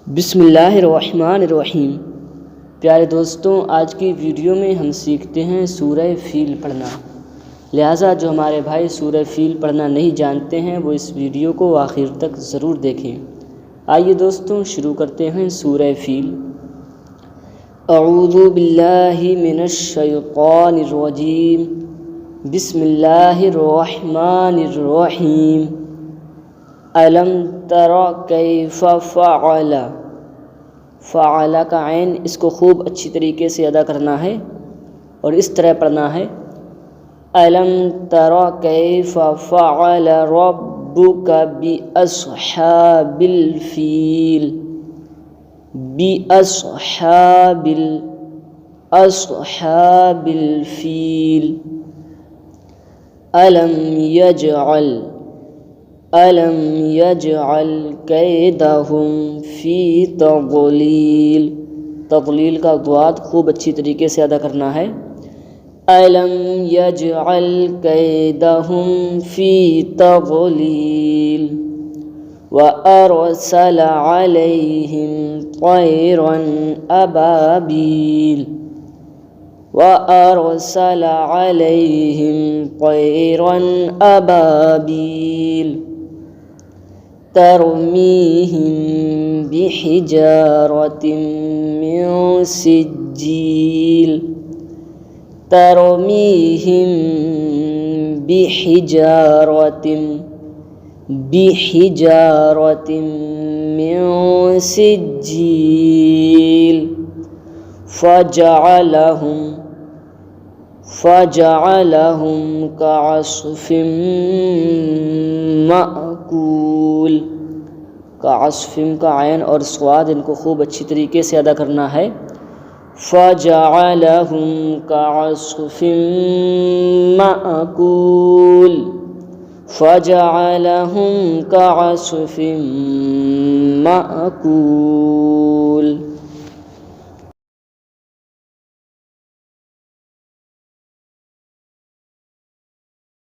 بسم اللہ الرحمن الرحیم۔ پیارے دوستوں، آج کی ویڈیو میں ہم سیکھتے ہیں سورہ فیل پڑھنا۔ لہٰذا جو ہمارے بھائی سورہ فیل پڑھنا نہیں جانتے ہیں وہ اس ویڈیو کو آخر تک ضرور دیکھیں۔ آئیے دوستوں شروع کرتے ہیں سورہ فیل۔ اعوذ باللہ من الشیطان الرجیم، بسم اللہ الرحمن الرحیم۔ الم تر کیف فعل، فعل کا عین اس کو خوب اچھی طریقے سے ادا کرنا ہے اور اس طرح پڑھنا ہے۔ الم تر کیف فعل ربک باصحاب الفیل، باصحاب الفیل۔ الم یجعل کیدہم فی تضلیل، تضلیل کا ضاد خوب اچھی طریقے سے ادا کرنا ہے۔ الم یجعل کیدہم فی تضلیل وارسل علیہم طیرا ابابیل، وارسل علیہم طیرا ابابیل ترمیہم بحجارۃ من سجیل، ترمیہم بحجارۃ من سجیل فجعلہم کعصف مأکول، کعصف کا عین اور صاد ان کو خوب اچھی طریقے سے ادا کرنا ہے۔ فجعلہم کعصف مأکول، فجعلہم کعصف مأکول۔